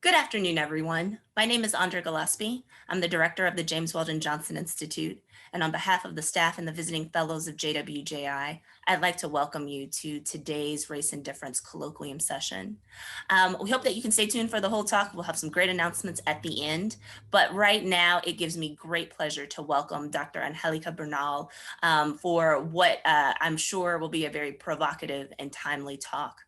Good afternoon, everyone. My name is Andrea Gillespie. I'm the director of the James Weldon Johnson Institute, and on behalf of the staff and the visiting fellows of JWJI, I'd like to welcome you to today's Race and Difference colloquium session. We hope that you can stay tuned for the whole talk. We'll have some great announcements at the end, but right now it gives me great pleasure to welcome Dr. Angelica Bernal for what I'm sure will be a very provocative and timely talk.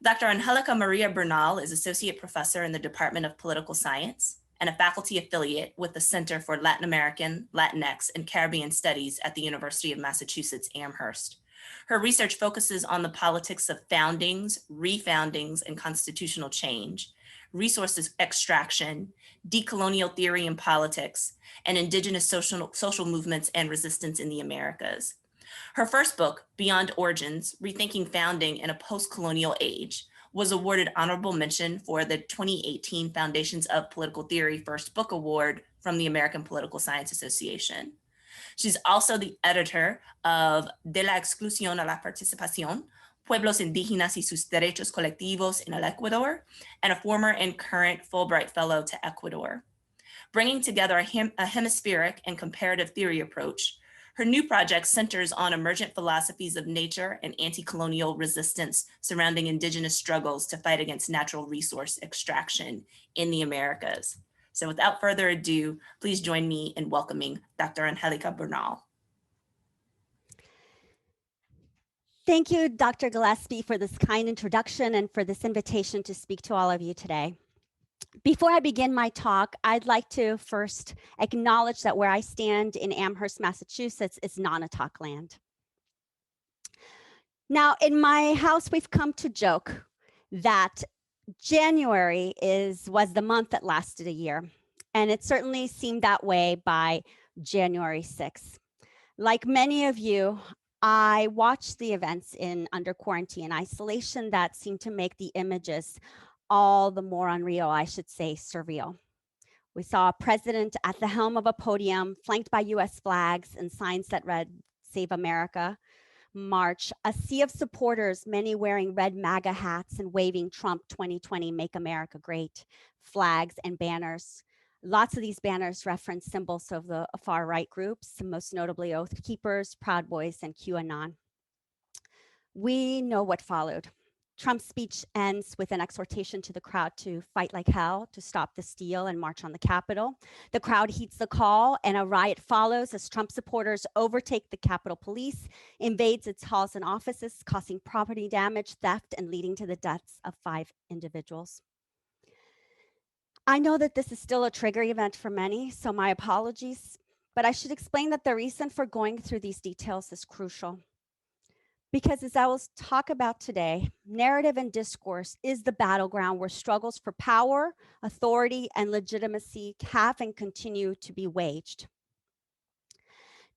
Dr. Angelica Maria Bernal is Associate Professor in the Department of Political Science and a faculty affiliate with the Center for Latin American, Latinx, and Caribbean Studies at the University of Massachusetts Amherst. Her research focuses on the politics of foundings, refoundings, and constitutional change, resources extraction, decolonial theory and politics, and indigenous social movements and resistance in the Americas. Her first book, Beyond Origins, Rethinking Founding in a Post-Colonial Age, was awarded honorable mention for the 2018 Foundations of Political Theory First Book Award from the American Political Science Association. She's also the editor of De la Exclusión a la Participación, Pueblos Indígenas y sus Derechos Colectivos en el Ecuador, and a former and current Fulbright Fellow to Ecuador. Bringing together a hemispheric and comparative theory approach, her new project centers on emergent philosophies of nature and anti-colonial resistance surrounding indigenous struggles to fight against natural resource extraction in the Americas. So without further ado, please join me in welcoming Dr. Angelica Bernal. Thank you, Dr. Gillespie, for this kind introduction and for this invitation to speak to all of you today. Before I begin my talk, I'd like to first acknowledge that where I stand in Amherst, Massachusetts is Nonotuck land. Now, in my house, we've come to joke that January was the month that lasted a year, and it certainly seemed that way by January 6th. Like many of you, I watched the events under quarantine isolation that seemed to make the images all the more unreal, I should say surreal. We saw a president at the helm of a podium flanked by US flags and signs that read, "Save America," march, a sea of supporters, many wearing red MAGA hats and waving Trump 2020 Make America Great flags and banners. Lots of these banners reference symbols of the far right groups, most notably Oath Keepers, Proud Boys, and QAnon. We know what followed. Trump's speech ends with an exhortation to the crowd to fight like hell, to stop the steal and march on the Capitol. The crowd heeds the call and a riot follows as Trump supporters overtake the Capitol Police, invades its halls and offices, causing property damage, theft, and leading to the deaths of 5 individuals. I know that this is still a trigger event for many, so my apologies, but I should explain that the reason for going through these details is crucial. Because as I will talk about today, narrative and discourse is the battleground where struggles for power, authority, and legitimacy have and continue to be waged.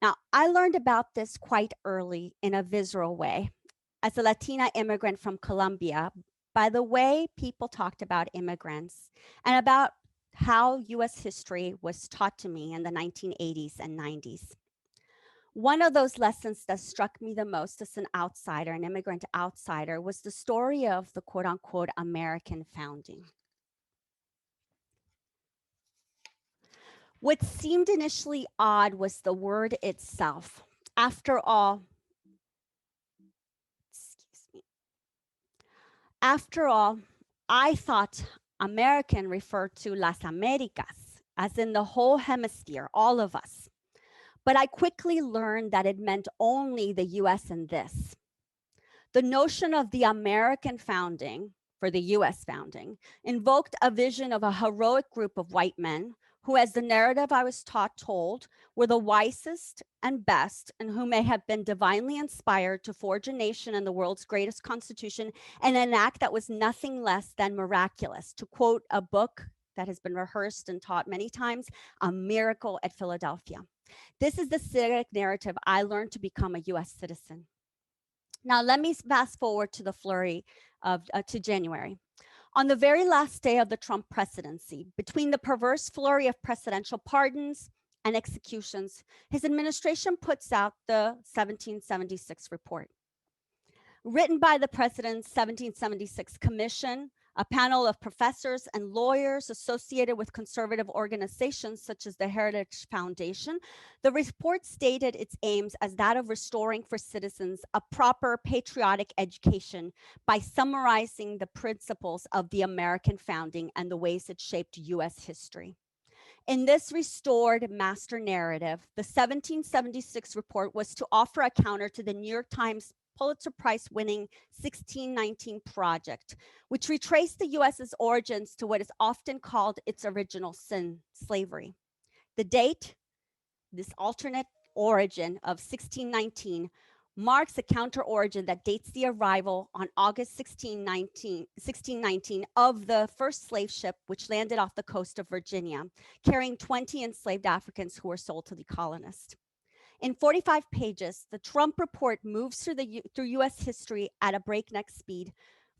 Now, I learned about this quite early in a visceral way. As a Latina immigrant from Colombia, by the way people talked about immigrants and about how US history was taught to me in the 1980s and 90s. One of those lessons that struck me the most as an outsider, an immigrant outsider, was the story of the quote unquote American founding. What seemed initially odd was the word itself. After all, I thought American referred to Las Americas, as in the whole hemisphere, all of us. But I quickly learned that it meant only the US and this. The notion of the American founding, for the US founding, invoked a vision of a heroic group of white men who, as the narrative I was taught told, were the wisest and best and who may have been divinely inspired to forge a nation and the world's greatest constitution and an act that was nothing less than miraculous. To quote a book that has been rehearsed and taught many times, A Miracle at Philadelphia. This is the civic narrative I learned to become a US citizen. Now, let me fast forward to the flurry to January. On the very last day of the Trump presidency, between the perverse flurry of presidential pardons and executions, his administration puts out the 1776 report. Written by the president's 1776 commission A panel of professors and lawyers associated with conservative organizations such as the Heritage Foundation. The report stated its aims as that of restoring for citizens a proper patriotic education by summarizing the principles of the American founding and the ways it shaped US history. In this restored master narrative, the 1776 report was to offer a counter to the New York Times Pulitzer Prize winning 1619 project, which retraced the US's origins to what is often called its original sin, slavery. The date, this alternate origin of 1619, marks a counter origin that dates the arrival on August 1619 of the first slave ship, which landed off the coast of Virginia, carrying 20 enslaved Africans who were sold to the colonists. In 45 pages, the Trump report moves through US history at a breakneck speed,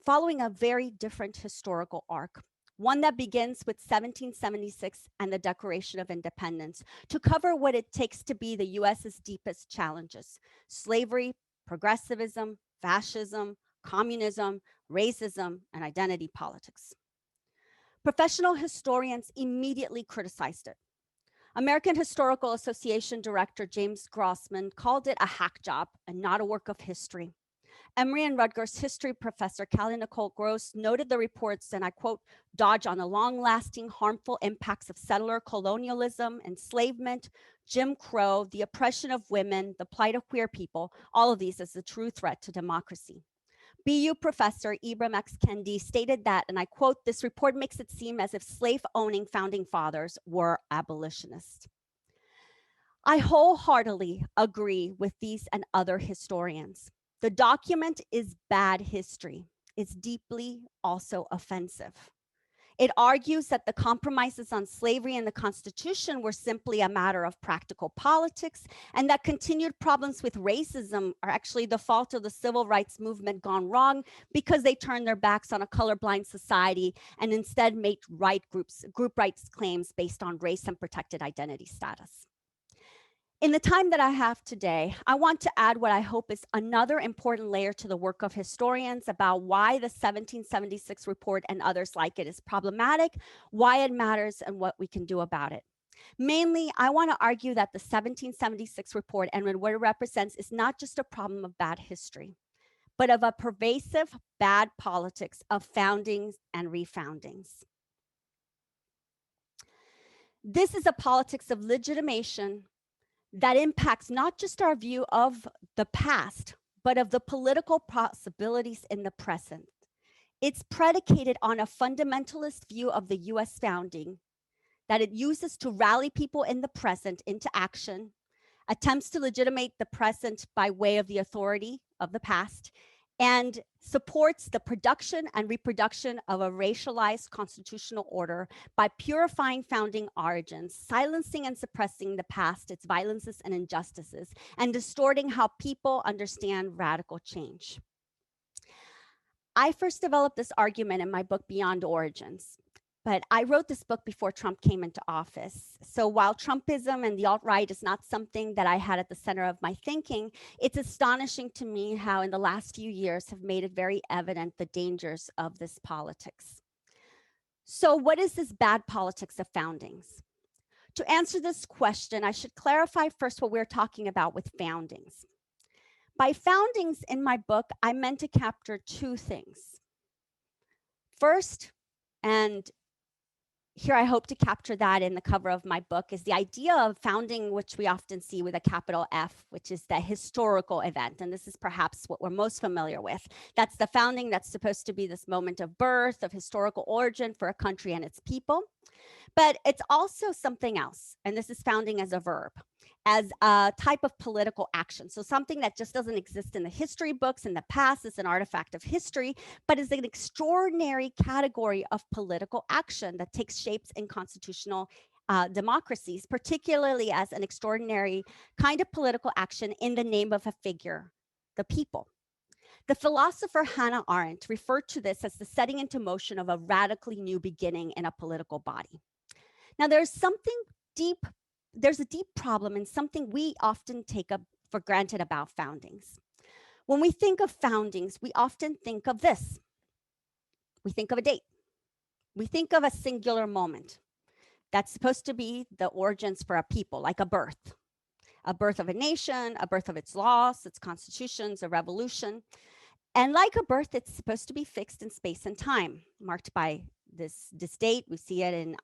following a very different historical arc, one that begins with 1776 and the Declaration of Independence, to cover what it takes to be the US's deepest challenges: slavery, progressivism, fascism, communism, racism, and identity politics. Professional historians immediately criticized it. American Historical Association director James Grossman called it a hack job and not a work of history. Emory and Rutgers history professor Callie Nicole Gross noted the reports, and I quote, dodge on the long-lasting harmful impacts of settler colonialism, enslavement, Jim Crow, the oppression of women, the plight of queer people, all of these as a true threat to democracy. BU professor Ibram X. Kendi stated that, and I quote, this report makes it seem as if slave-owning founding fathers were abolitionists. I wholeheartedly agree with these and other historians. The document is bad history. It's deeply also offensive. It argues that the compromises on slavery and the Constitution were simply a matter of practical politics, and that continued problems with racism are actually the fault of the civil rights movement gone wrong because they turned their backs on a colorblind society and instead made group rights claims based on race and protected identity status. In the time that I have today, I want to add what I hope is another important layer to the work of historians about why the 1776 report and others like it is problematic, why it matters, and what we can do about it. Mainly, I want to argue that the 1776 report and what it represents is not just a problem of bad history, but of a pervasive bad politics of foundings and refoundings. This is a politics of legitimation that impacts not just our view of the past, but of the political possibilities in the present. It's predicated on a fundamentalist view of the US founding that it uses to rally people in the present into action, attempts to legitimate the present by way of the authority of the past, and supports the production and reproduction of a racialized constitutional order by purifying founding origins, silencing and suppressing the past, its violences and injustices, and distorting how people understand radical change. I first developed this argument in my book, Beyond Origins. But I wrote this book before Trump came into office. So while Trumpism and the alt-right is not something that I had at the center of my thinking, it's astonishing to me how in the last few years have made it very evident the dangers of this politics. So what is this bad politics of foundings? To answer this question, I should clarify first what we're talking about with foundings. By foundings in my book, I meant to capture two things. First, and here I hope to capture that in the cover of my book, is the idea of founding, which we often see with a capital F, which is the historical event. And this is perhaps what we're most familiar with. That's the founding that's supposed to be this moment of birth, of historical origin for a country and its people. But it's also something else. And this is founding as a verb, as a type of political action. So something that just doesn't exist in the history books in the past is an artifact of history, but is an extraordinary category of political action that takes shapes in constitutional democracies, particularly as an extraordinary kind of political action in the name of a figure, the people. The philosopher Hannah Arendt referred to this as the setting into motion of a radically new beginning in a political body. Now, there's a deep problem and something we often take for granted about foundings. When we think of foundings, we often think of this. We think of a date. We think of a singular moment that's supposed to be the origins for a people, like a birth of a nation, a birth of its laws, its constitutions, a revolution. And like a birth, it's supposed to be fixed in space and time, marked by this date. We see it in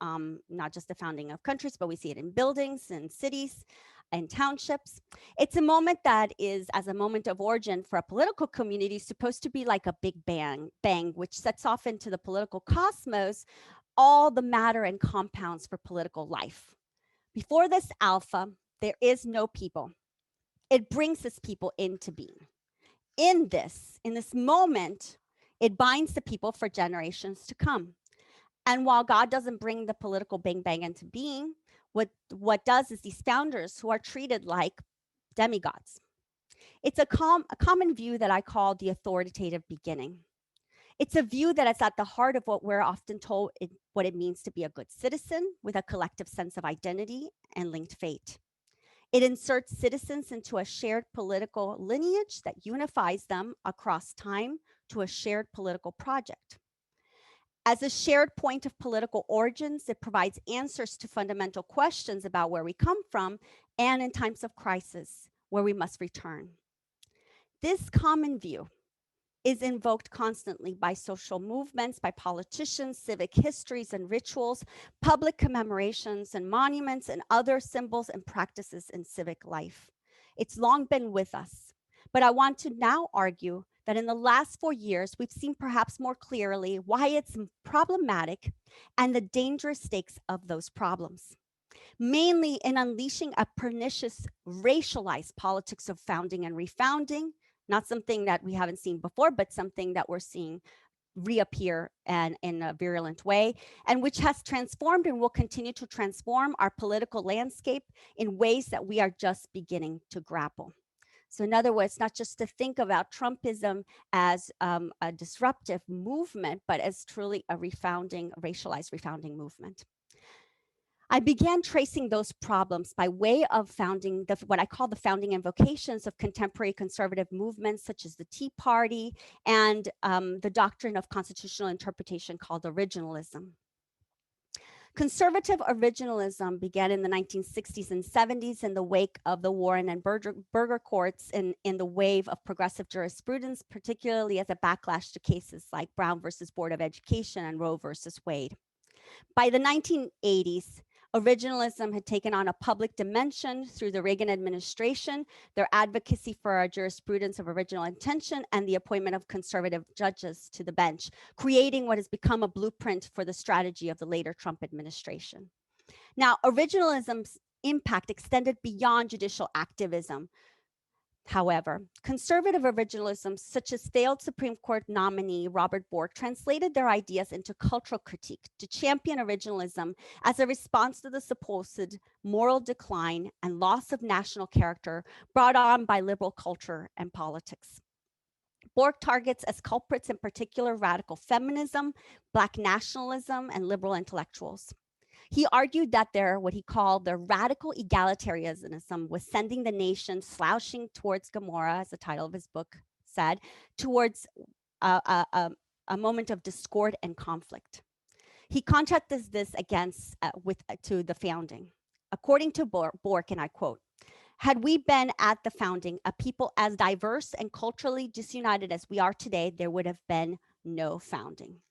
not just the founding of countries, but we see it in buildings and cities and townships. It's a moment that is, as a moment of origin for a political community, supposed to be like a big bang, which sets off into the political cosmos all the matter and compounds for political life. Before this alpha, there is no people. It brings this people into being. In this moment, it binds the people for generations to come. And while God doesn't bring the political bang bang into being, what does is these founders who are treated like demigods. It's a common view that I call the authoritative beginning. It's a view that is at the heart of what we're often told what it means to be a good citizen with a collective sense of identity and linked fate. It inserts citizens into a shared political lineage that unifies them across time to a shared political project. As a shared point of political origins, it provides answers to fundamental questions about where we come from and in times of crisis, where we must return. This common view is invoked constantly by social movements, by politicians, civic histories and rituals, public commemorations and monuments, and other symbols and practices in civic life. It's long been with us, but I want to now argue that in the last 4 years, we've seen perhaps more clearly why it's problematic and the dangerous stakes of those problems, mainly in unleashing a pernicious racialized politics of founding and refounding, not something that we haven't seen before, but something that we're seeing reappear and in a virulent way, and which has transformed and will continue to transform our political landscape in ways that we are just beginning to grapple. So in other words, not just to think about Trumpism as a disruptive movement, but as truly a refounding, racialized refounding movement. I began tracing those problems by way of founding what I call the founding invocations of contemporary conservative movements, such as the Tea Party and the doctrine of constitutional interpretation called originalism. Conservative originalism began in the 1960s and 70s in the wake of the Warren and Burger courts in the wave of progressive jurisprudence, particularly as a backlash to cases like Brown versus Board of Education and Roe versus Wade. By the 1980s, originalism had taken on a public dimension through the Reagan administration, their advocacy for a jurisprudence of original intention, and the appointment of conservative judges to the bench, creating what has become a blueprint for the strategy of the later Trump administration. Now, originalism's impact extended beyond judicial activism. However, conservative originalism, such as failed Supreme Court nominee Robert Bork, translated their ideas into cultural critique to champion originalism as a response to the supposed moral decline and loss of national character brought on by liberal culture and politics. Bork targets as culprits in particular radical feminism, Black nationalism, and liberal intellectuals. He argued that what he called their radical egalitarianism was sending the nation slouching towards Gomorrah, as the title of his book said, towards a moment of discord and conflict. He contrasted this against to the founding. According to Bork, and I quote, "Had we been at the founding a people as diverse and culturally disunited as we are today, there would have been no founding."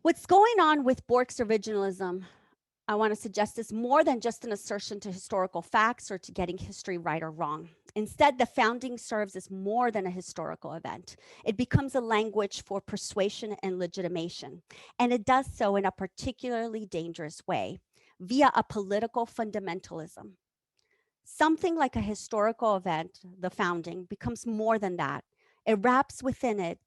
What's going on with Bork's originalism, I want to suggest, is more than just an assertion to historical facts or to getting history right or wrong. Instead, the founding serves as more than a historical event. It becomes a language for persuasion and legitimation, and it does so in a particularly dangerous way, via a political fundamentalism. Something like a historical event, the founding, becomes more than that. It wraps within it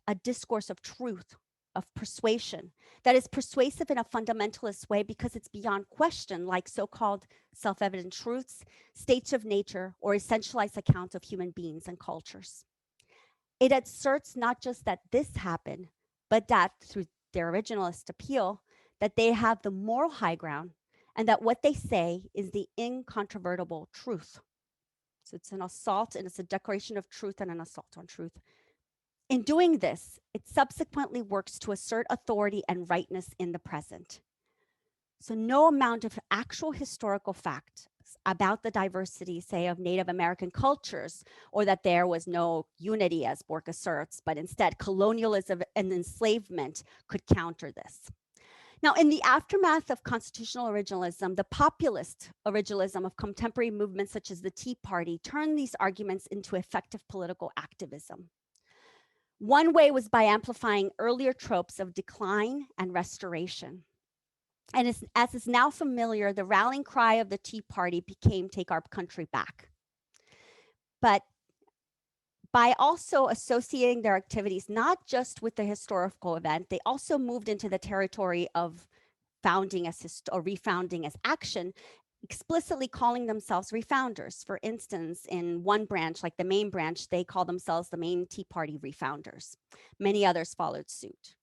a discourse of truth, of persuasion, that is persuasive in a fundamentalist way because it's beyond question, like so-called self-evident truths, states of nature, or essentialized accounts of human beings and cultures. It asserts not just that this happened, but that through their originalist appeal, that they have the moral high ground and that what they say is the incontrovertible truth. So it's an assault, and it's a declaration of truth and an assault on truth. In doing this, it subsequently works to assert authority and rightness in the present. So no amount of actual historical fact about the diversity, say, of Native American cultures, or that there was no unity, as Bork asserts, but instead colonialism and enslavement could counter this. Now, in the aftermath of constitutional originalism, the populist originalism of contemporary movements such as the Tea Party turned these arguments into effective political activism. One way was by amplifying earlier tropes of decline and restoration. And as is now familiar, the rallying cry of the Tea Party became "Take Our Country Back." But by also associating their activities not just with the historical event, they also moved into the territory of founding as or refounding as action, explicitly calling themselves refounders. For instance, in one branch, like the Maine branch, they call themselves the Maine Tea Party Refounders. Many others followed suit.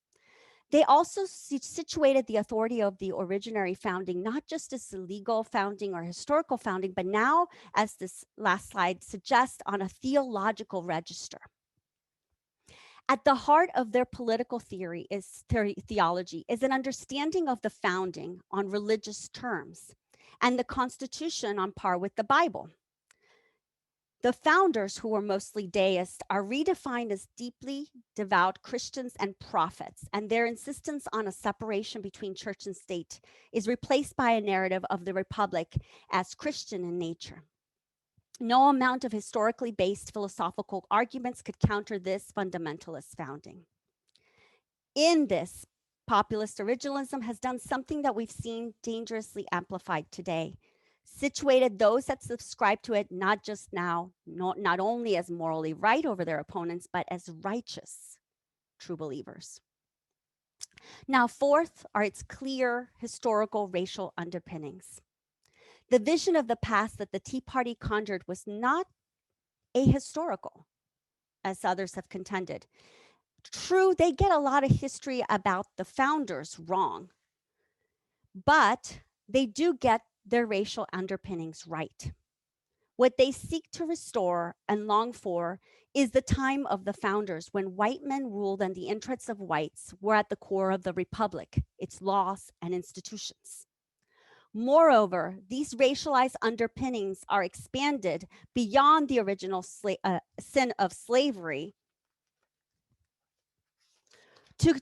They also situated the authority of the originary founding not just as a legal founding or historical founding, but now, as this last slide suggests, on a theological register. At the heart of their political theology is an understanding of the founding on religious terms and the Constitution on par with the Bible. The founders, who were mostly deists, are redefined as deeply devout Christians and prophets, and their insistence on a separation between church and state is replaced by a narrative of the Republic as Christian in nature. No amount of historically based philosophical arguments could counter this fundamentalist founding. In this, populist originalism has done something that we've seen dangerously amplified today: situated those that subscribe to it not just now, not only as morally right over their opponents, but as righteous true believers. Now, fourth are its clear historical racial underpinnings. The vision of the past that the Tea Party conjured was not ahistorical, as others have contended. True, they get a lot of history about the founders wrong, but they do get their racial underpinnings right. What they seek to restore and long for is the time of the founders, when white men ruled and the interests of whites were at the core of the Republic, its laws and institutions. Moreover, these racialized underpinnings are expanded beyond the original sin of slavery to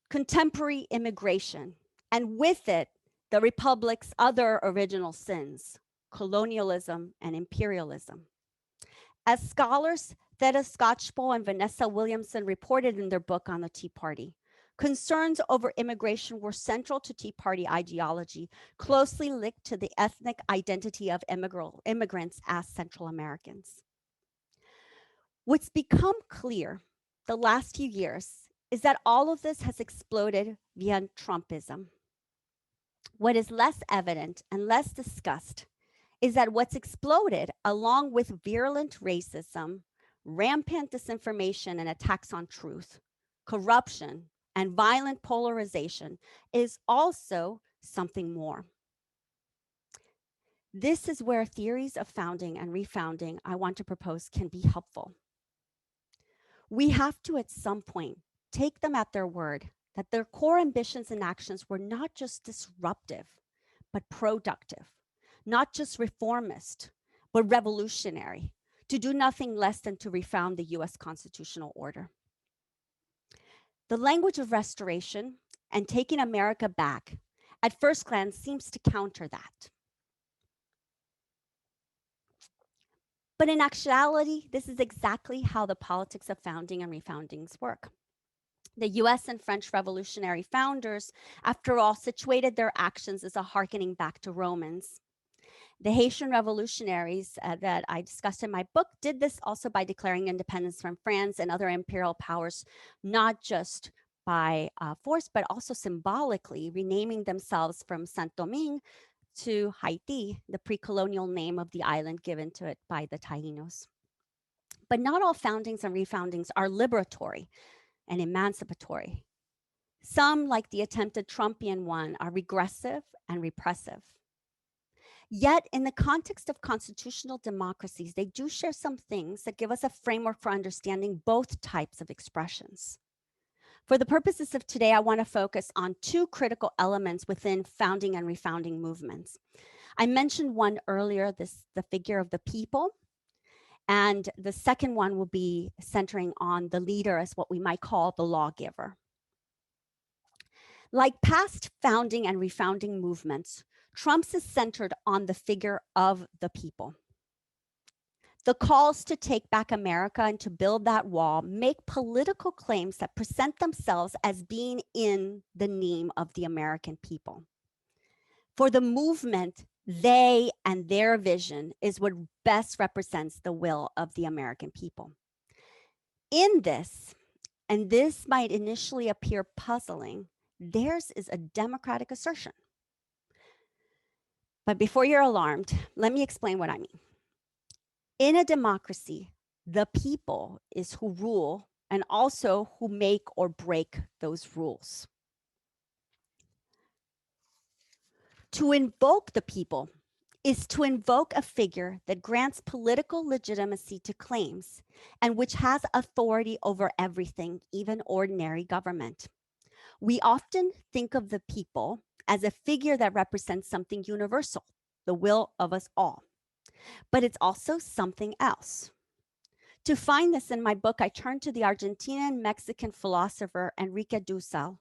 contemporary immigration, and with it, the Republic's other original sins: colonialism and imperialism. As scholars Theda Skocpol and Vanessa Williamson reported in their book on the Tea Party, concerns over immigration were central to Tea Party ideology, closely linked to the ethnic identity of immigrants as Central Americans. What's become clear the last few years is that all of this has exploded via Trumpism. What is less evident and less discussed is that what's exploded, along with virulent racism, rampant disinformation and attacks on truth, corruption, and violent polarization, is also something more. This is where theories of founding and refounding I want to propose can be helpful. We have to, at some point, take them at their word that their core ambitions and actions were not just disruptive, but productive, not just reformist, but revolutionary, to do nothing less than to refound the US constitutional order. The language of restoration and taking America back, at first glance, seems to counter that. But in actuality, this is exactly how the politics of founding and refoundings work. The US and French revolutionary founders, after all, situated their actions as a hearkening back to Romans. The Haitian revolutionaries that I discussed in my book did this also by declaring independence from France and other imperial powers, not just by force, but also symbolically, renaming themselves from Saint-Domingue to Haiti, the pre-colonial name of the island given to it by the Taínos. But not all foundings and refoundings are liberatory and emancipatory. Some, like the attempted Trumpian one, are regressive and repressive. Yet, in the context of constitutional democracies, they do share some things that give us a framework for understanding both types of expressions. For the purposes of today, I want to focus on two critical elements within founding and refounding movements. I mentioned one earlier, the figure of the people, and the second one will be centering on the leader as what we might call the lawgiver. Like past founding and refounding movements, Trump's is centered on the figure of the people. The calls to take back America and to build that wall make political claims that present themselves as being in the name of the American people. For the movement, they and their vision is what best represents the will of the American people. In this, and this might initially appear puzzling, theirs is a democratic assertion. But before you're alarmed, let me explain what I mean. In a democracy, the people is who rule and also who make or break those rules. To invoke the people is to invoke a figure that grants political legitimacy to claims and which has authority over everything, even ordinary government. We often think of the people as a figure that represents something universal, the will of us all, but it's also something else. To find this in my book, I turned to the Argentinian Mexican philosopher Enrique Dussel,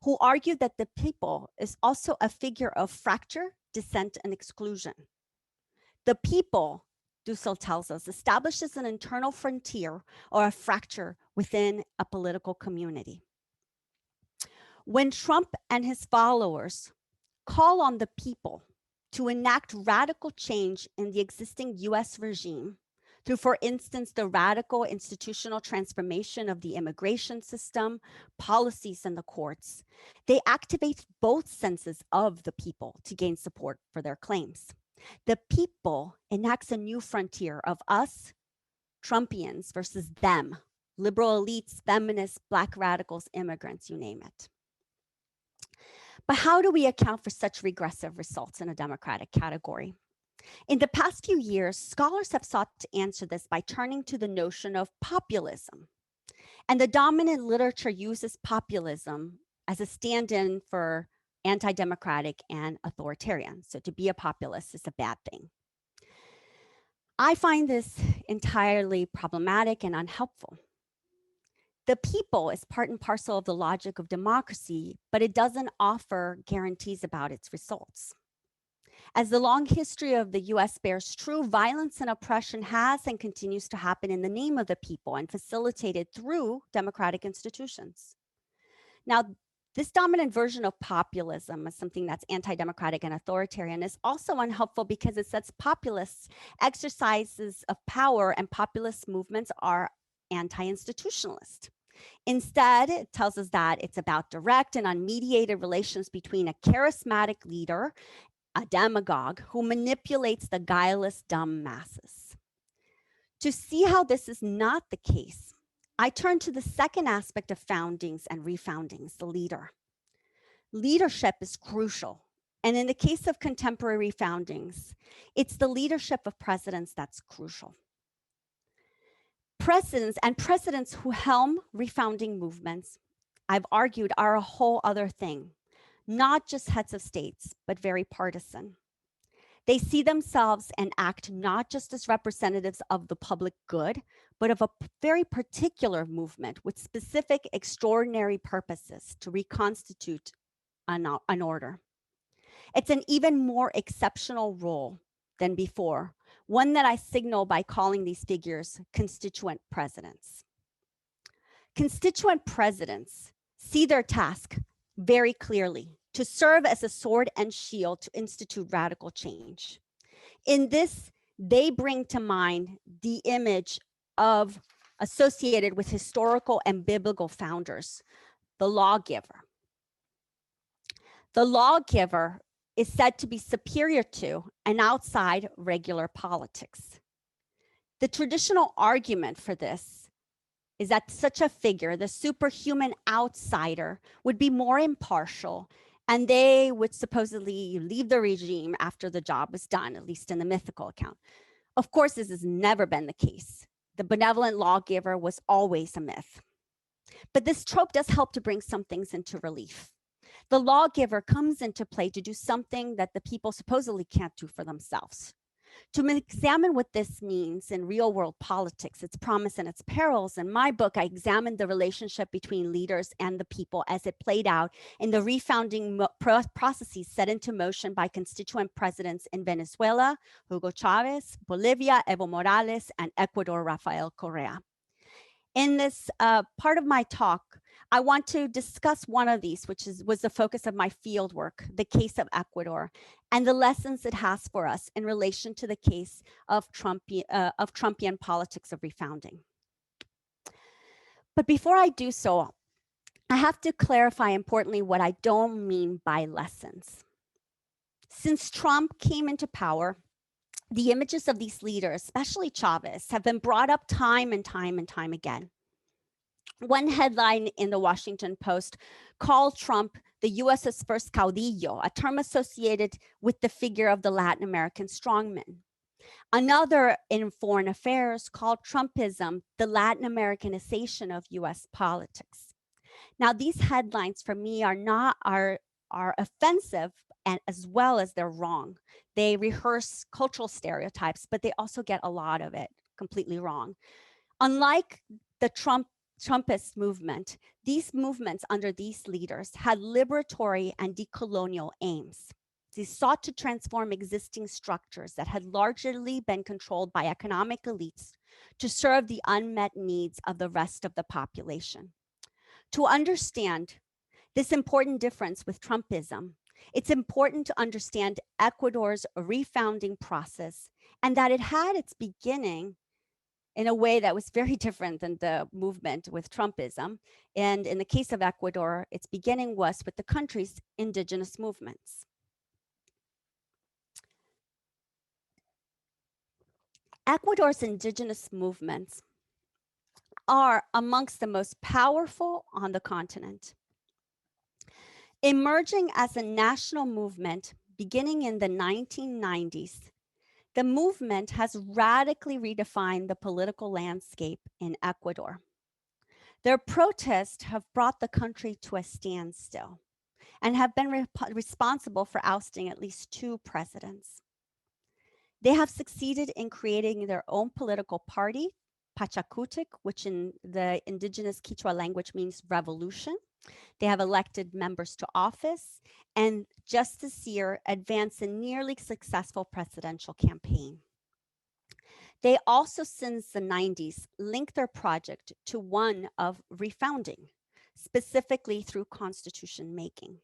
who argued that the people is also a figure of fracture, dissent, and exclusion. The people, Dussel tells us, establishes an internal frontier or a fracture within a political community. When Trump and his followers call on the people to enact radical change in the existing US regime through, for instance, the radical institutional transformation of the immigration system, policies, and the courts, they activate both senses of the people to gain support for their claims. The people enacts a new frontier of us, Trumpians, versus them, liberal elites, feminists, Black radicals, immigrants, you name it. But how do we account for such regressive results in a democratic category? In the past few years, scholars have sought to answer this by turning to the notion of populism. And the dominant literature uses populism as a stand-in for anti-democratic and authoritarian. So to be a populist is a bad thing. I find this entirely problematic and unhelpful. The people is part and parcel of the logic of democracy, but it doesn't offer guarantees about its results. As the long history of the US bears true, violence and oppression has and continues to happen in the name of the people and facilitated through democratic institutions. Now, this dominant version of populism as something that's anti-democratic and authoritarian is also unhelpful because it sets populists exercises of power, and populist movements are anti-institutionalist. Instead, it tells us that it's about direct and unmediated relations between a charismatic leader, a demagogue, who manipulates the guileless, dumb masses. To see how this is not the case, I turn to the second aspect of foundings and refoundings, the leader. Leadership is crucial. And in the case of contemporary foundings, it's the leadership of presidents that's crucial. Presidents who helm refounding movements, I've argued, are a whole other thing, not just heads of states, but very partisan. They see themselves and act not just as representatives of the public good, but of a very particular movement with specific extraordinary purposes to reconstitute an order. It's an even more exceptional role than before, one that I signal by calling these figures constituent presidents. Constituent presidents see their task very clearly: to serve as a sword and shield to institute radical change. In this, they bring to mind the image of associated with historical and biblical founders, the lawgiver. The lawgiver is said to be superior to and outside regular politics. The traditional argument for this is that such a figure, the superhuman outsider, would be more impartial And they would supposedly leave the regime after the job was done, at least in the mythical account. Of course, this has never been the case. The benevolent lawgiver was always a myth. But this trope does help to bring some things into relief. The lawgiver comes into play to do something that the people supposedly can't do for themselves. To examine what this means in real world politics, its promise and its perils, in my book, I examined the relationship between leaders and the people as it played out in the refounding processes set into motion by constituent presidents in Venezuela, Hugo Chavez, Bolivia, Evo Morales, and Ecuador, Rafael Correa. In this part of my talk, I want to discuss one of these, which was the focus of my field work, the case of Ecuador, and the lessons it has for us in relation to the case of Trumpian politics of refounding. But before I do so, I have to clarify importantly what I don't mean by lessons. Since Trump came into power, the images of these leaders, especially Chavez, have been brought up time and time and time again. One headline in the Washington Post called Trump the US's first caudillo, a term associated with the figure of the Latin American strongman. Another in foreign affairs called Trumpism the Latin Americanization of US politics. Now, these headlines for me are offensive, and as well as they're wrong. They rehearse cultural stereotypes, but they also get a lot of it completely wrong. Unlike the Trumpist movement, these movements under these leaders had liberatory and decolonial aims. They sought to transform existing structures that had largely been controlled by economic elites to serve the unmet needs of the rest of the population. To understand this important difference with Trumpism, it's important to understand Ecuador's refounding process and that it had its beginning in a way that was very different than the movement with Trumpism. And in the case of Ecuador, its beginning was with the country's indigenous movements. Ecuador's indigenous movements are amongst the most powerful on the continent. Emerging as a national movement beginning in the 1990s, the movement has radically redefined the political landscape in Ecuador. Their protests have brought the country to a standstill and have been responsible for ousting at least 2 presidents. They have succeeded in creating their own political party, Pachakutik, which in the indigenous Quechua language means revolution. They have elected members to office and just this year advanced a nearly successful presidential campaign. They also, since the 90s, linked their project to one of refounding, specifically through constitution making.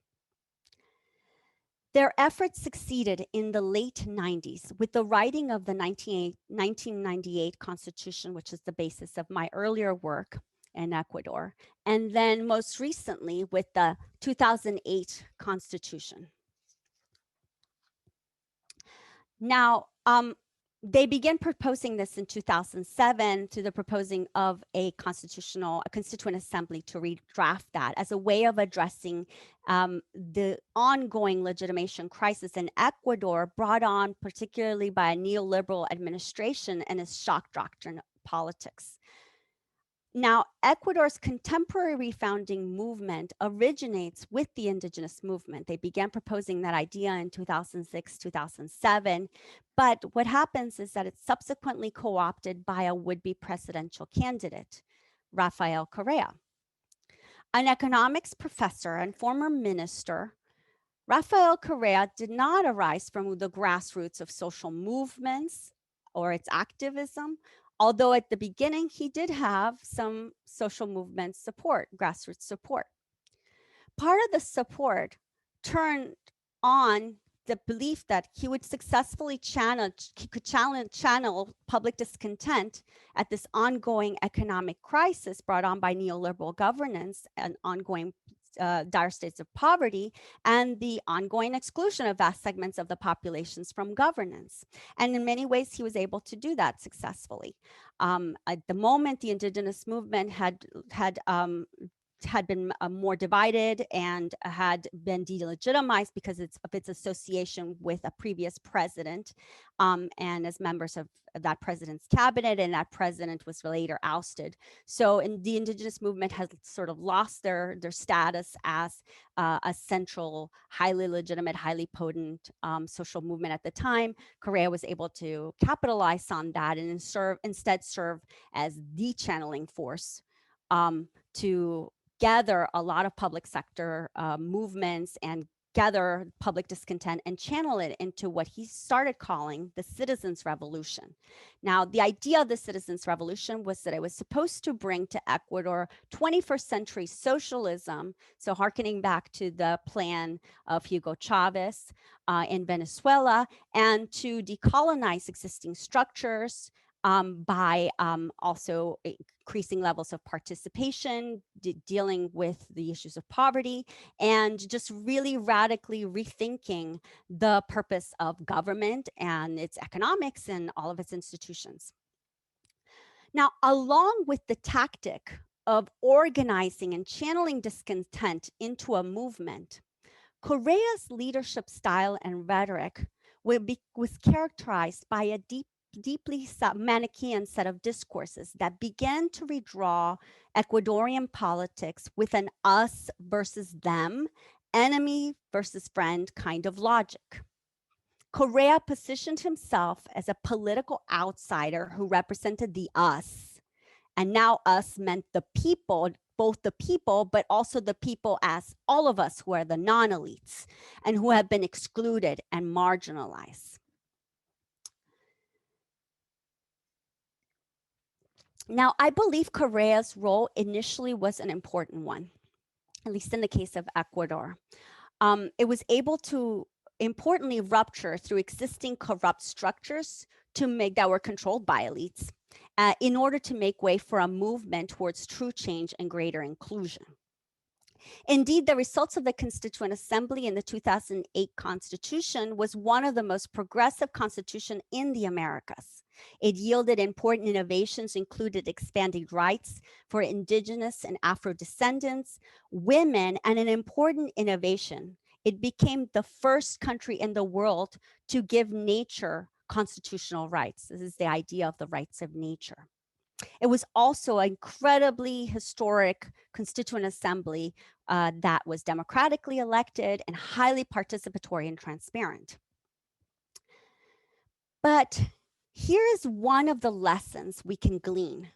Their efforts succeeded in the late 90s with the writing of the 1998 Constitution, which is the basis of my earlier work in Ecuador, and then most recently with the 2008 Constitution. Now, they began proposing this in 2007 through the proposing of a constituent assembly to redraft that as a way of addressing the ongoing legitimation crisis in Ecuador, brought on particularly by a neoliberal administration and its shock doctrine politics. Now, Ecuador's contemporary refounding movement originates with the indigenous movement. They began proposing that idea in 2006, 2007. But what happens is that it's subsequently co-opted by a would-be presidential candidate, Rafael Correa. An economics professor and former minister, Rafael Correa did not arise from the grassroots of social movements or its activism, although at the beginning he did have some social movement support, grassroots support. Part of the support turned on the belief that he would successfully channel public discontent at this ongoing economic crisis brought on by neoliberal governance and ongoing dire states of poverty and the ongoing exclusion of vast segments of the populations from governance. And in many ways, he was able to do that successfully. At the moment, the indigenous movement had had been more divided and had been delegitimized because of its association with a previous president, and as members of that president's cabinet, and that president was later ousted. So the indigenous movement has sort of lost their status as a central, highly legitimate, highly potent social movement at the time. Correa was able to capitalize on that and instead serve as the channeling force to gather a lot of public sector movements and gather public discontent and channel it into what he started calling the citizens' revolution. Now, the idea of the citizens' revolution was that it was supposed to bring to Ecuador 21st century socialism, so harkening back to the plan of Hugo Chavez in Venezuela, and to decolonize existing structures by also increasing levels of participation, dealing with the issues of poverty, and just really radically rethinking the purpose of government and its economics and all of its institutions. Now, along with the tactic of organizing and channeling discontent into a movement, Correa's leadership style and rhetoric was characterized by a deeply Manichaean set of discourses that began to redraw Ecuadorian politics with an us versus them, enemy versus friend kind of logic. Correa positioned himself as a political outsider who represented the us. And now us meant the people, both the people, but also the people as all of us who are the non-elites and who have been excluded and marginalized. Now, I believe Correa's role initially was an important one, at least in the case of Ecuador. It was able to importantly rupture through existing corrupt structures that were controlled by elites in order to make way for a movement towards true change and greater inclusion. Indeed, the results of the Constituent Assembly in the 2008 Constitution was one of the most progressive constitutions in the Americas. It yielded important innovations, included expanded rights for indigenous and Afro-descendants, women, and an important innovation. It became the first country in the world to give nature constitutional rights. This is the idea of the rights of nature. It was also an incredibly historic Constituent Assembly that was democratically elected and highly participatory and transparent. But here is one of the lessons we can glean.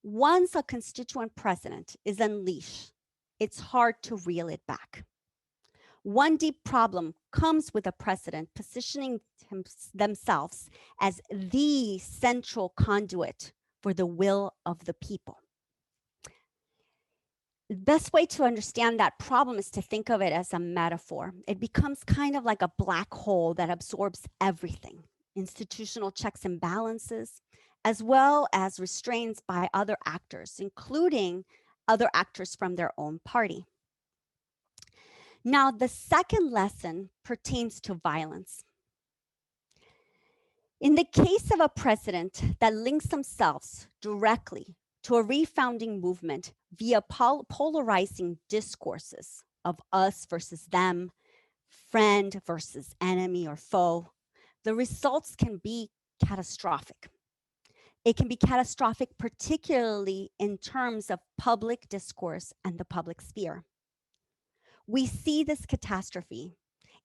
Once a constituent president is unleashed, it's hard to reel it back. One deep problem comes with a president positioning themselves as the central conduit for the will of the people. The best way to understand that problem is to think of it as a metaphor. It becomes kind of like a black hole that absorbs everything, institutional checks and balances, as well as restraints by other actors, including other actors from their own party. Now, the second lesson pertains to violence. In the case of a president that links themselves directly to a refounding movement via polarizing discourses of us versus them, friend versus enemy or foe, the results can be catastrophic. It can be catastrophic, particularly in terms of public discourse and the public sphere. We see this catastrophe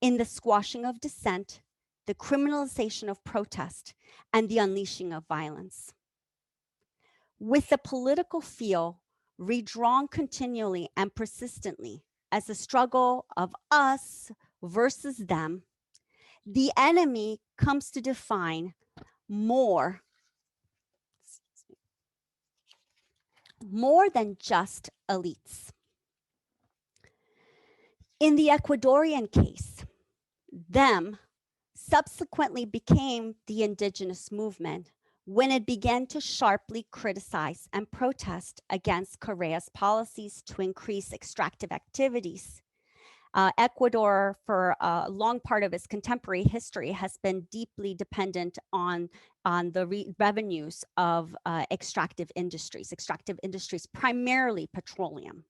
in the squashing of dissent, the criminalization of protest, and the unleashing of violence. With the political field redrawn continually and persistently as a struggle of us versus them, the enemy comes to define more than just elites. In the Ecuadorian case, them subsequently became the indigenous movement when it began to sharply criticize and protest against Correa's policies to increase extractive activities. Ecuador, for a long part of its contemporary history, has been deeply dependent on the revenues of extractive industries, primarily petroleum.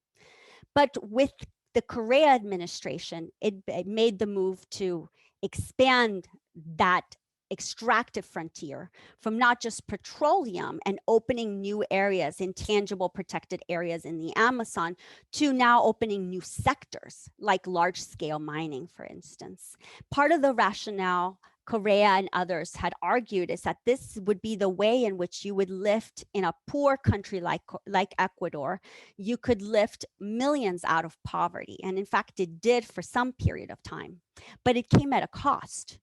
But with the Correa administration, it made the move to expand that extractive frontier from not just petroleum and opening new areas, intangible protected areas in the Amazon, to now opening new sectors like large scale mining, for instance. Part of the rationale Correa and others had argued is that this would be the way in which you would lift in a poor country like Ecuador, you could lift millions out of poverty. And in fact, it did for some period of time, but it came at a cost.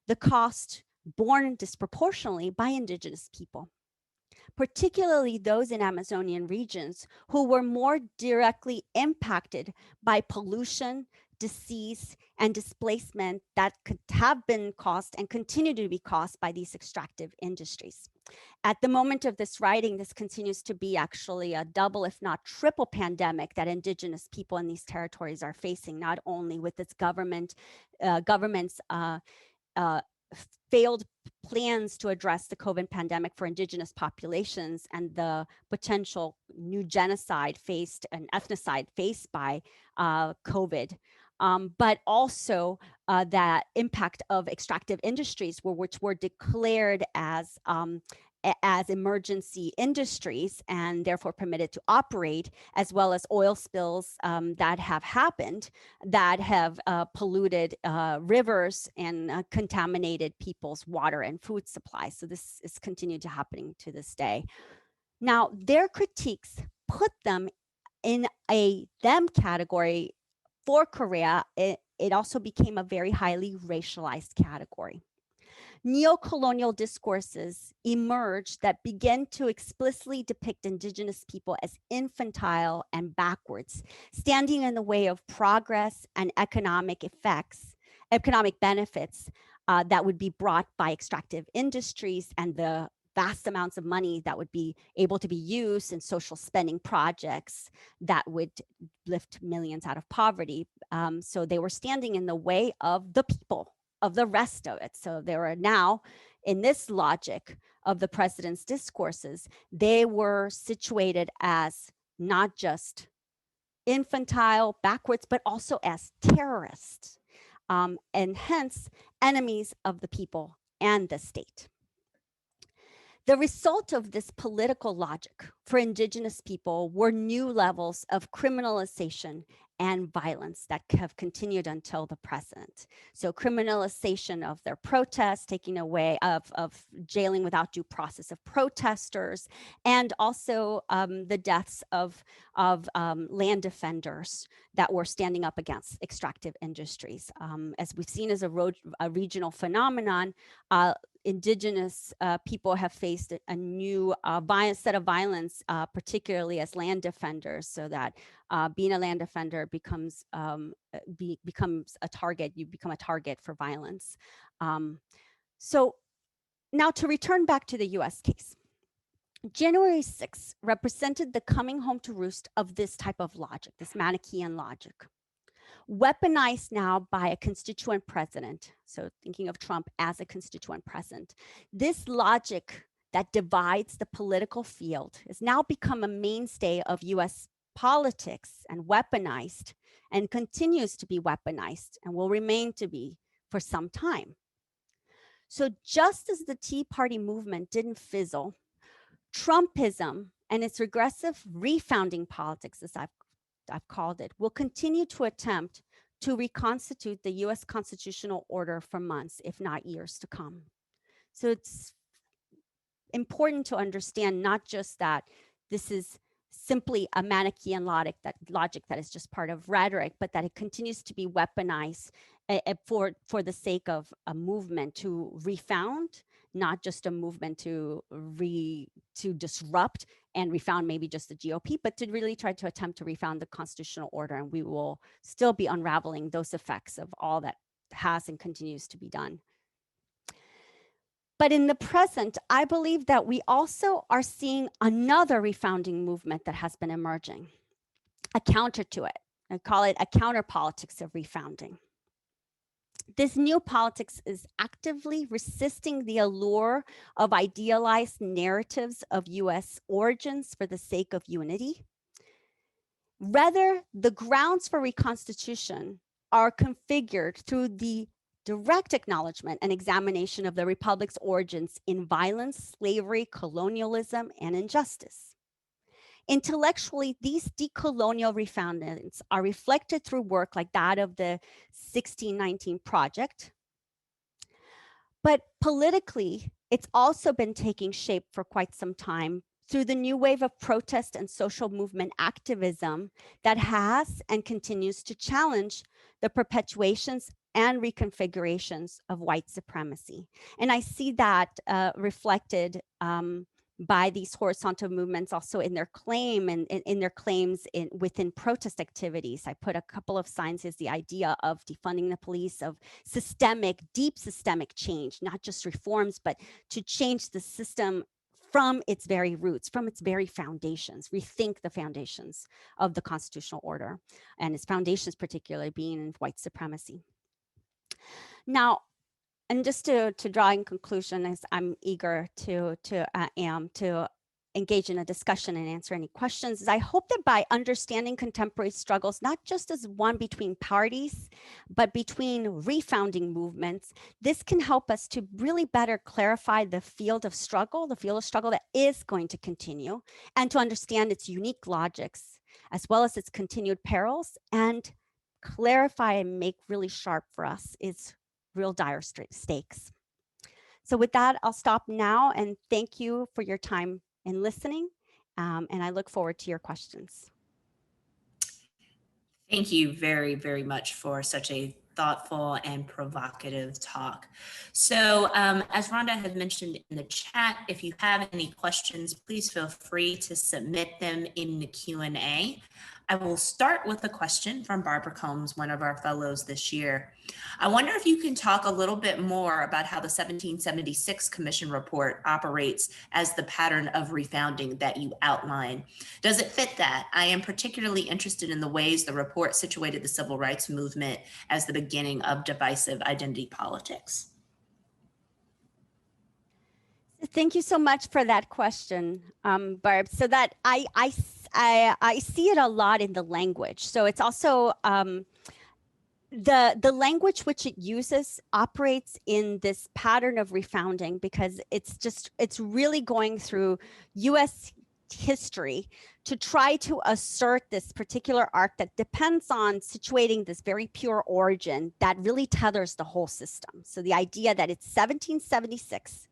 The cost borne disproportionately by indigenous people, particularly those in Amazonian regions who were more directly impacted by pollution, disease, and displacement that could have been caused and continue to be caused by these extractive industries. At the moment of this writing, this continues to be actually a double, if not triple pandemic that indigenous people in these territories are facing, not only with its government's failed plans to address the COVID pandemic for indigenous populations and the potential new genocide faced and ethnocide faced by COVID, but also that impact of extractive industries which were declared as emergency industries and therefore permitted to operate, as well as oil spills that have happened that have polluted rivers and contaminated people's water and food supply. So this is continued to happening to this day. Now, their critiques put them in a them category. For Korea, it also became a very highly racialized category. Neo-colonial discourses emerged that began to explicitly depict indigenous people as infantile and backwards, standing in the way of progress and economic benefits that would be brought by extractive industries and the vast amounts of money that would be able to be used in social spending projects that would lift millions out of poverty. So they were standing in the way of the people, of the rest of it. So there are now, in this logic of the president's discourses, they were situated as not just infantile, backwards, but also as terrorists, and hence enemies of the people and the state. The result of this political logic for indigenous people were new levels of criminalization and violence that have continued until the present. So criminalization of their protests, taking away of jailing without due process of protesters, and also the deaths of land defenders that were standing up against extractive industries. As we've seen as a regional phenomenon, indigenous people have faced a new set of violence, particularly as land defenders, so that being a land defender becomes a target. You become a target for violence. So now to return back to the US case. January 6th represented the coming home to roost of this type of logic, this Manichaean logic, weaponized now by a constituent president. So thinking of Trump as a constituent president, this logic that divides the political field has now become a mainstay of US politics and weaponized and continues to be weaponized and will remain to be for some time. So just as the Tea Party movement didn't fizzle, Trumpism and its regressive refounding politics, as I've called it, will continue to attempt to reconstitute the US constitutional order for months, if not years to come. So it's important to understand not just that this is simply a Manichaean logic that is just part of rhetoric, but that it continues to be weaponized for the sake of a movement to refound, not just a movement to disrupt and refound maybe just the GOP, but to really try to attempt to refound the constitutional order. And we will still be unraveling those effects of all that has and continues to be done. But in the present, I believe that we also are seeing another refounding movement that has been emerging, a counter to it. I call it a counter politics of refounding. This new politics is actively resisting the allure of idealized narratives of US origins for the sake of unity. Rather, the grounds for reconstitution are configured through the direct acknowledgement and examination of the Republic's origins in violence, slavery, colonialism, and injustice. Intellectually, these decolonial refoundings are reflected through work like that of the 1619 Project. But politically, it's also been taking shape for quite some time through the new wave of protest and social movement activism that has and continues to challenge the perpetuations and reconfigurations of white supremacy. And I see that reflected by these horizontal movements also in their claim and in their claims within protest activities. I put a couple of signs as the idea of defunding the police, of systemic, deep systemic change, not just reforms, but to change the system from its very roots, from its very foundations, rethink the foundations of the constitutional order, and its foundations particularly being in white supremacy. Now, and just to draw in conclusion, as I'm eager to engage in a discussion and answer any questions, is I hope that by understanding contemporary struggles, not just as one between parties, but between refounding movements, this can help us to really better clarify the field of struggle that is going to continue, and to understand its unique logics, as well as its continued perils, and clarify and make really sharp for us its real dire stakes. So with that, I'll stop now and thank you for your time in listening. And I look forward to your questions. Thank you very, very much for such a thoughtful and provocative talk. So as Rhonda had mentioned in the chat, if you have any questions, please feel free to submit them in the Q&A. I will start with a question from Barbara Combs, one of our fellows this year. I wonder if you can talk a little bit more about how the 1776 Commission report operates as the pattern of refounding that you outline. Does it fit that? I am particularly interested in the ways the report situated the civil rights movement as the beginning of divisive identity politics. Thank you so much for that question, Barb. So that I see it a lot in the language. So it's also the language which it uses operates in this pattern of refounding, because it's really going through U.S. history to try to assert this particular arc that depends on situating this very pure origin that really tethers the whole system. So the idea that it's 1776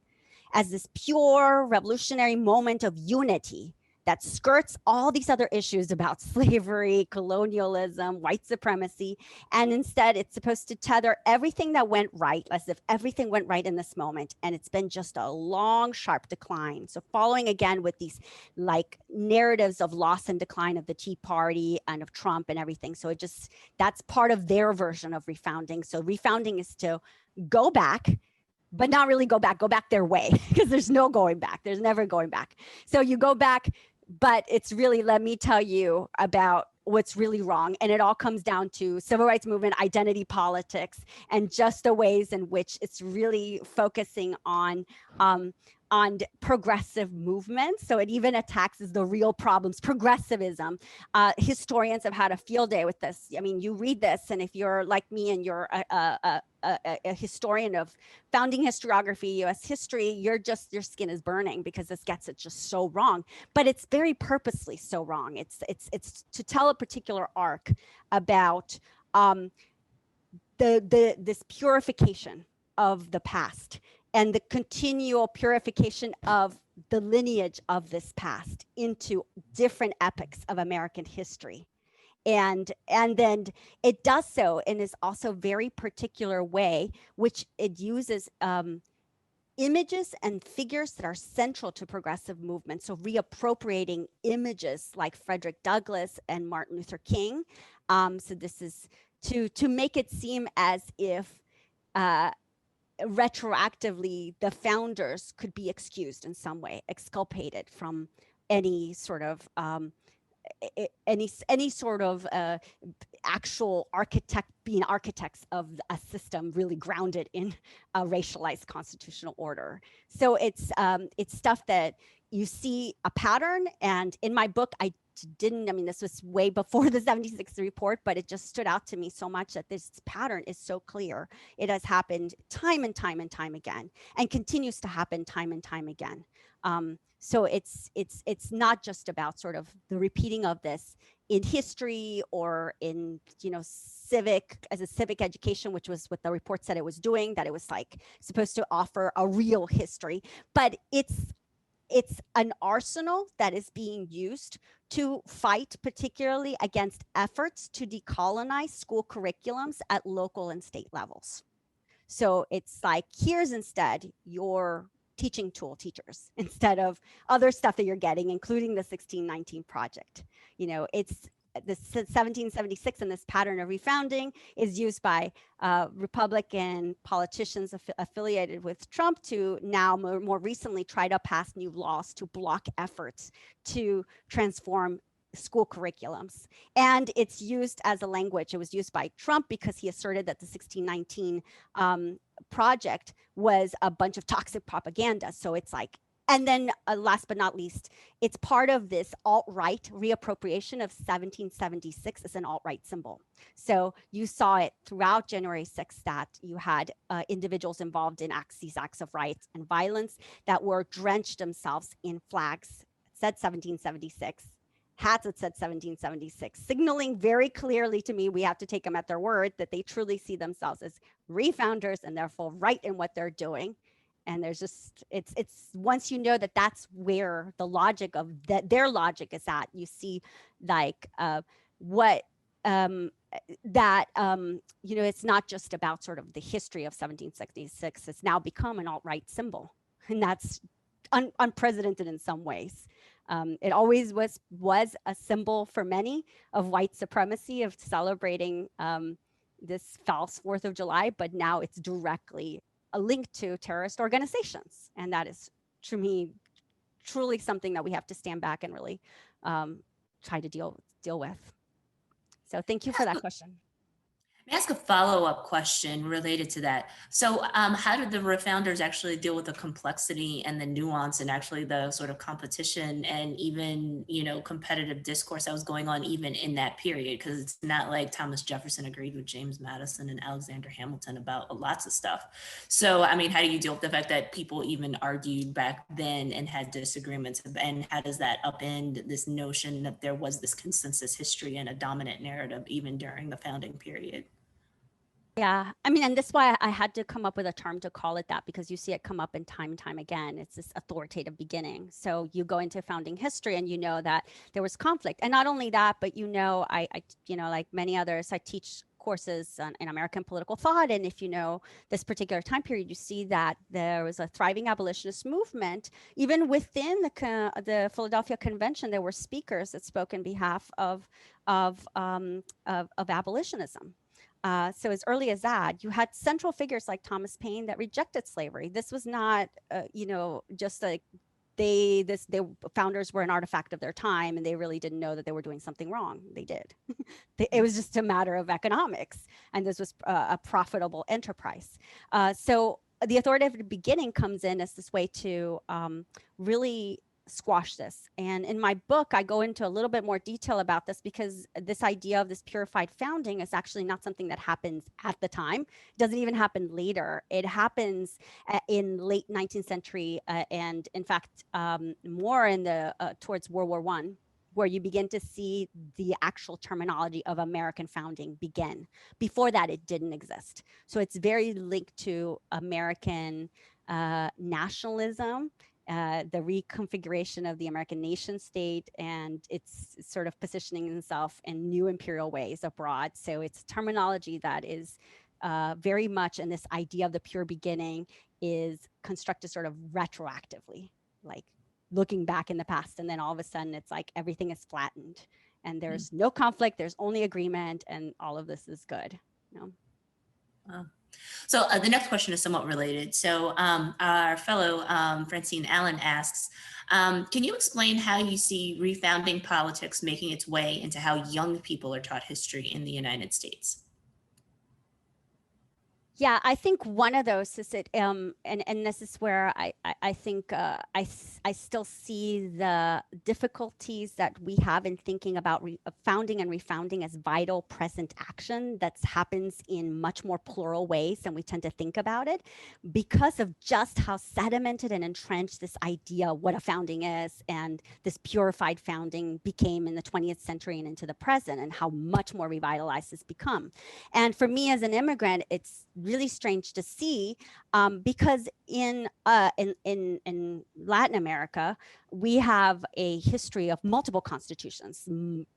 as this pure revolutionary moment of unity that skirts all these other issues about slavery, colonialism, white supremacy. And instead, it's supposed to tether everything that went right, as if everything went right in this moment. And it's been just a long, sharp decline. So following again with these like narratives of loss and decline of the Tea Party and of Trump and everything. So that's part of their version of refounding. So refounding is to go back, but not really go back their way, because there's no going back. There's never going back. So you go back, but it's really, let me tell you about what's really wrong. And it all comes down to civil rights movement, identity politics, and just the ways in which it's really focusing on progressive movements. So it even attacks the real problems, progressivism. Historians have had a field day with this. I mean, you read this, and if you're like me and you're a historian of founding historiography, US history, your skin is burning, because this gets it just so wrong. But it's very purposely so wrong. It's to tell a particular arc about this purification of the past, and the continual purification of the lineage of this past into different epochs of American history. And then it does so in this also very particular way, which it uses images and figures that are central to progressive movement. So reappropriating images like Frederick Douglass and Martin Luther King. So this is to make it seem as if retroactively the founders could be excused in some way, exculpated from any sort of actual being architects of a system really grounded in a racialized constitutional order. So it's stuff that you see a pattern, and in my book I didn't, I mean, this was way before the 76 report, but it just stood out to me so much that this pattern is so clear. It has happened time and time and time again, and continues to happen time and time again. So it's not just about sort of the repeating of this in history or in, you know, civic education, which was what the report said it was doing, that it was like supposed to offer a real history, but it's an arsenal that is being used to fight particularly against efforts to decolonize school curriculums at local and state levels. So it's like, here's instead your teaching tool, teachers, instead of other stuff that you're getting, including the 1619 project. You know, it's the 1776, and this pattern of refounding is used by Republican politicians affiliated with Trump to now more recently try to pass new laws to block efforts to transform school curriculums. And it's used as a language. It was used by Trump because he asserted that the 1619 project was a bunch of toxic propaganda. So it's like, and then last but not least, it's part of this alt-right reappropriation of 1776 as an alt-right symbol. So you saw it throughout January 6th that you had individuals involved in these acts of riots and violence that were drenched themselves in flags that said 1776, hats that said 1776, signaling very clearly to me, we have to take them at their word, that they truly see themselves as refounders and therefore right in what they're doing. And there's just, it's once you know that that's where the logic of that, their logic is at, you see like what that you know, it's not just about sort of the history of 1766. It's now become an alt-right symbol, and that's unprecedented in some ways. It always was a symbol for many of white supremacy, of celebrating this false 4th of July, but now it's directly a link to terrorist organizations. And that is, to me, truly something that we have to stand back and really try to deal with. So thank you for that question. May I ask a follow-up question related to that? So how did the refounders actually deal with the complexity and the nuance and actually the sort of competition and even, you know, competitive discourse that was going on even in that period? Because it's not like Thomas Jefferson agreed with James Madison and Alexander Hamilton about lots of stuff. So, I mean, how do you deal with the fact that people even argued back then and had disagreements? And how does that upend this notion that there was this consensus history and a dominant narrative even during the founding period? Yeah, I mean, and that's why I had to come up with a term to call it that, because you see it come up in time and time again. It's this authoritative beginning. So you go into founding history and you know that there was conflict. And not only that, but you know, I you know, like many others, I teach courses in American political thought. And if you know this particular time period, you see that there was a thriving abolitionist movement. Even within the Philadelphia Convention, there were speakers that spoke in behalf of abolitionism. So as early as that, you had central figures like Thomas Paine that rejected slavery. This was not, you know, just like the founders were an artifact of their time, and they really didn't know that they were doing something wrong. They did. It was just a matter of economics, and this was a profitable enterprise. So the authoritative beginning comes in as this way to really squash this. And in my book, I go into a little bit more detail about this, because this idea of this purified founding is actually not something that happens at the time. It doesn't even happen later. It happens in late 19th century, and in fact, more in the towards World War I, where you begin to see the actual terminology of American founding begin. Before that, it didn't exist. So it's very linked to American nationalism, the reconfiguration of the American nation state, and it's sort of positioning itself in new imperial ways abroad. So it's terminology that is very much, and this idea of the pure beginning is constructed sort of retroactively, like looking back in the past, and then all of a sudden it's like everything is flattened and there's no conflict, there's only agreement, and all of this is good, you know? Wow. So the next question is somewhat related. So our fellow Francine Allen asks, can you explain how you see refounding politics making its way into how young people are taught history in the United States? Yeah, I think one of those is it, and this is where I think I still see the difficulties that we have in thinking about founding and refounding as vital present action that happens in much more plural ways than we tend to think about it, because of just how sedimented and entrenched this idea what a founding is and this purified founding became in the 20th century and into the present, and how much more revitalized it's become. And for me as an immigrant, it's really strange to see, because in Latin America, we have a history of multiple constitutions,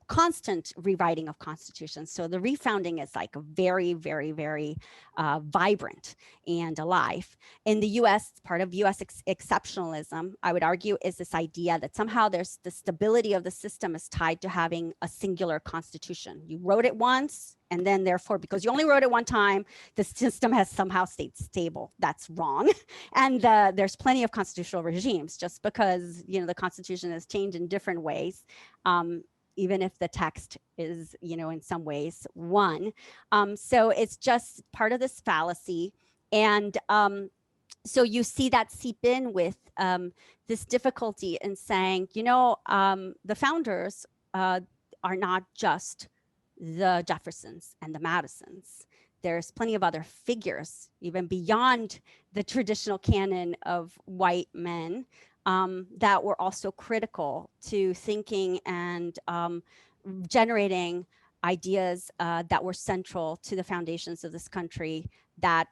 constant rewriting of constitutions. So the refounding is like very, very, very vibrant and alive. In the US, part of US exceptionalism, I would argue, is this idea that somehow there's the stability of the system is tied to having a singular constitution. You wrote it once, and then therefore, because you only wrote it one time, the system has somehow stayed stable. That's wrong. And there's plenty of constitutional regimes. Just because, you know, the Constitution has changed in different ways, even if the text is, you know, in some ways one. So it's just part of this fallacy. And so you see that seep in with this difficulty in saying, you know, the founders are not just the Jeffersons and the Madisons. There's plenty of other figures, even beyond the traditional canon of white men, that were also critical to thinking and generating ideas that were central to the foundations of this country, that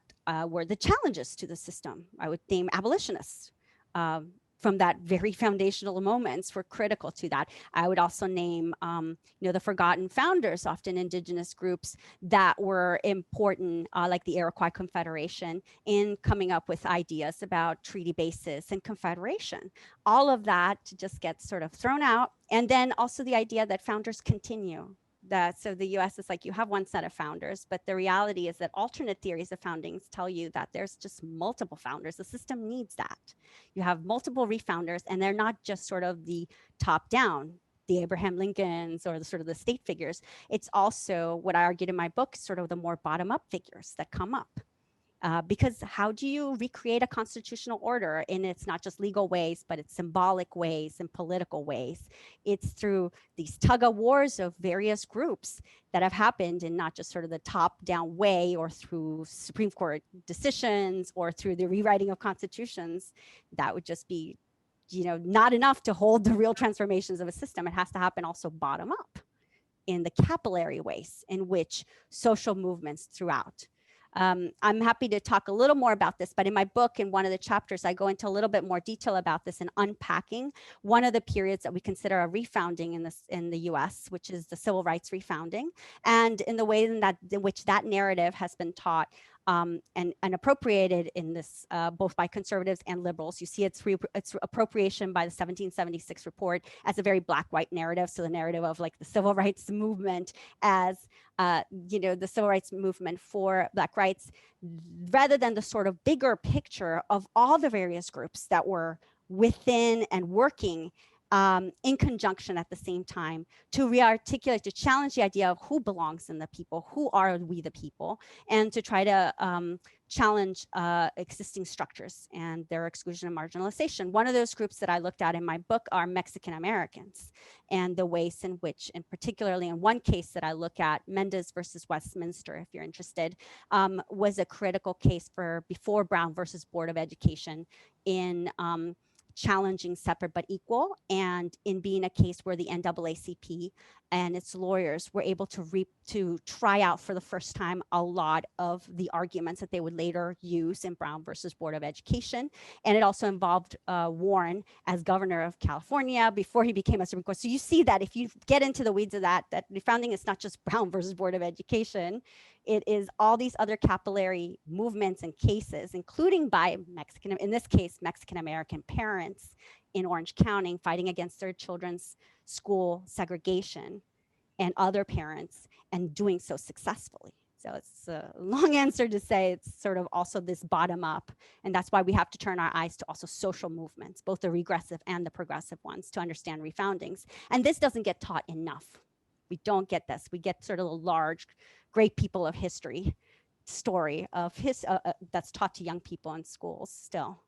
were the challenges to the system. I would name abolitionists. From that very foundational moments were critical to that. I would also name, you know, the forgotten founders, often indigenous groups that were important, like the Iroquois Confederation, in coming up with ideas about treaty bases and confederation. All of that just gets sort of thrown out. And then also the idea that founders continue. That, so the US is like, you have one set of founders, but the reality is that alternate theories of foundings tell you that there's just multiple founders. The system needs that. You have multiple refounders, and they're not just sort of the top down, the Abraham Lincolns or the sort of the state figures. It's also what I argued in my book, sort of the more bottom up figures that come up. Because how do you recreate a constitutional order? And it's not just legal ways, but it's symbolic ways and political ways. It's through these tug of wars of various groups that have happened in not just sort of the top down way, or through Supreme Court decisions, or through the rewriting of constitutions. That would just be, you know, not enough to hold the real transformations of a system. It has to happen also bottom up in the capillary ways in which social movements throughout. I'm happy to talk a little more about this, but in my book, in one of the chapters, I go into a little bit more detail about this and unpacking one of the periods that we consider a refounding in the US, which is the civil rights refounding, and in the way in which that narrative has been taught and appropriated in this, both by conservatives and liberals. You see its appropriation by the 1776 report as a very black-white narrative. So the narrative of like the civil rights movement as, you know, the civil rights movement for Black rights, rather than the sort of bigger picture of all the various groups that were within and working in conjunction at the same time to re-articulate, to challenge the idea of who belongs in the people, who are we the people, and to try to challenge existing structures and their exclusion and marginalization. One of those groups that I looked at in my book are Mexican Americans, and the ways in which, and particularly in one case that I look at, Mendez versus Westminster, if you're interested, was a critical case for before Brown versus Board of Education in challenging separate but equal, and in being a case where the NAACP and its lawyers were able to try out for the first time a lot of the arguments that they would later use in Brown versus Board of Education. And it also involved Warren as governor of California before he became a Supreme Court. So you see that if you get into the weeds of that the founding is not just Brown versus Board of Education. It is all these other capillary movements and cases, including by Mexican, in this case, Mexican American parents in Orange County fighting against their children's school segregation, and other parents, and doing so successfully. So it's a long answer to say it's sort of also this bottom up. And that's why we have to turn our eyes to also social movements, both the regressive and the progressive ones, to understand refoundings. And this doesn't get taught enough. We don't get this. We get sort of the large, great people of history, story of his that's taught to young people in schools still.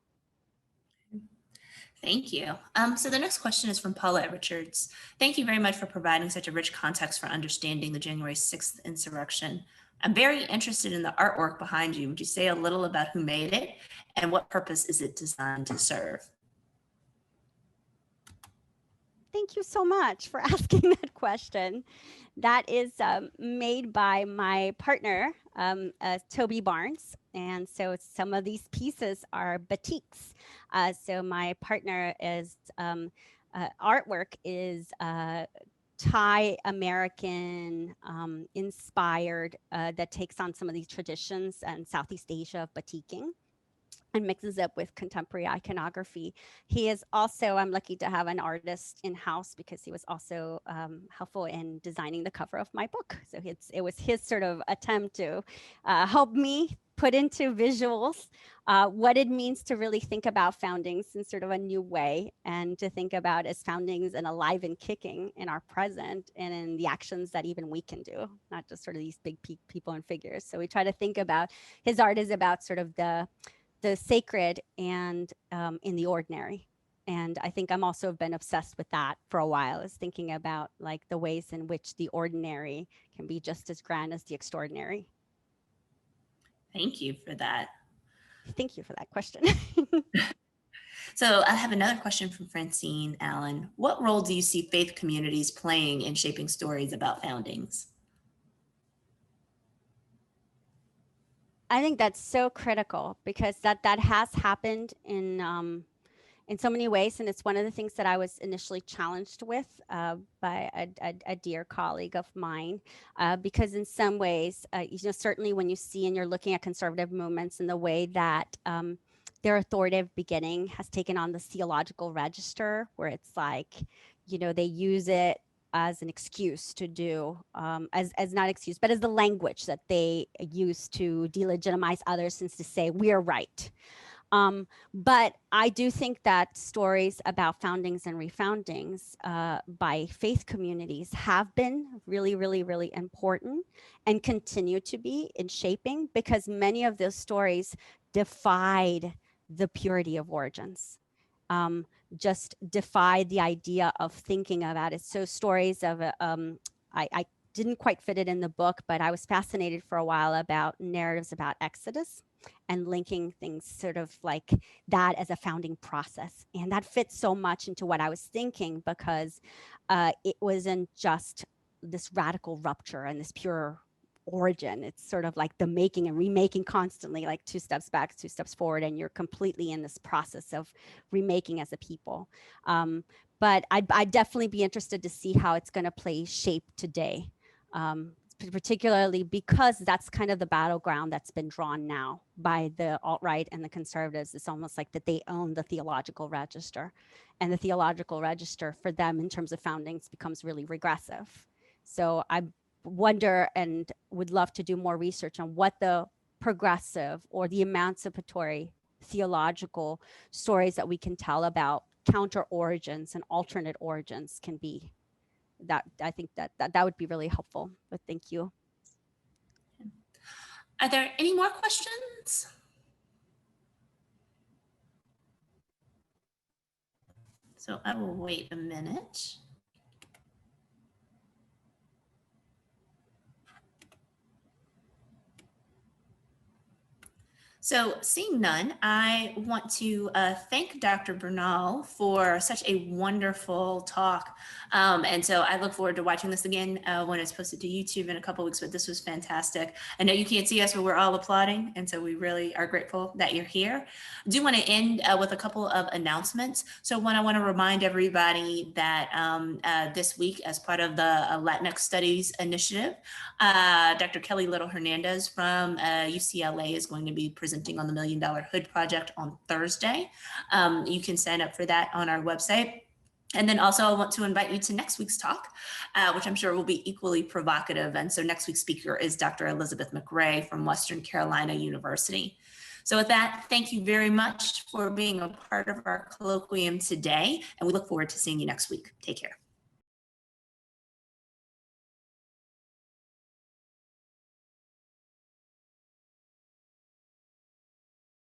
Thank you. So the next question is from Paula Richards. Thank you very much for providing such a rich context for understanding the January 6th insurrection. I'm very interested in the artwork behind you. Would you say a little about who made it and what purpose is it designed to serve? Thank you so much for asking that question. That is made by my partner, Toby Barnes. And so some of these pieces are batiks. So my partner is, artwork is Thai American inspired, that takes on some of these traditions and Southeast Asia of batiking and mixes it with contemporary iconography. He is also, I'm lucky to have an artist in-house because he was also helpful in designing the cover of my book. So it was his sort of attempt to help me put into visuals what it means to really think about foundings in sort of a new way, and to think about as foundings and alive and kicking in our present and in the actions that even we can do, not just sort of these big people and figures. So we try to think about, his art is about sort of the sacred and in the ordinary. And I think I'm also been obsessed with that for a while, is thinking about like the ways in which the ordinary can be just as grand as the extraordinary. Thank you for that. Thank you for that question. So I have another question from Francine Allen. What role do you see faith communities playing in shaping stories about foundings? I think that's so critical, because that has happened in so many ways. And it's one of the things that I was initially challenged with by a dear colleague of mine, because in some ways, certainly when you see and you're looking at conservative movements and the way that their authoritative beginning has taken on the theological register, where it's like, they use it as an excuse to do, as not excuse, but as the language that they use to delegitimize others, since to say we're right. But I do think that stories about foundings and refoundings by faith communities have been really, really, really important and continue to be in shaping, because many of those stories defied the purity of origins. Just defied the idea of thinking about it. So stories of, I didn't quite fit it in the book, but I was fascinated for a while about narratives about Exodus and linking things sort of like that as a founding process. And that fits so much into what I was thinking, because it wasn't just this radical rupture and this pure origin. It's sort of like the making and remaking constantly, like 2 steps back, 2 steps forward, and you're completely in this process of remaking as a people. But I'd definitely be interested to see how it's going to play shape today, particularly because that's kind of the battleground that's been drawn now by the alt-right and the conservatives. It's almost like that they own the theological register, and the theological register for them in terms of foundings becomes really regressive. So I wonder and would love to do more research on what the progressive or the emancipatory theological stories that we can tell about counter origins and alternate origins can be. That I think that would be really helpful, but thank you. Are there any more questions? So I will wait a minute. So seeing none, I want to thank Dr. Bernal for such a wonderful talk. And so I look forward to watching this again when it's posted to YouTube in a couple of weeks, but this was fantastic. I know you can't see us, but we're all applauding. And so we really are grateful that you're here. I do want to end with a couple of announcements. So one, I want to remind everybody that this week, as part of the Latinx Studies Initiative, Dr. Kelly Little Hernandez from UCLA is going to be presenting on the $1 Million Hood Project on Thursday. You can sign up for that on our website. And then also I want to invite you to next week's talk, which I'm sure will be equally provocative. And so next week's speaker is Dr. Elizabeth McRae from Western Carolina University. So with that, thank you very much for being a part of our colloquium today. And we look forward to seeing you next week. Take care.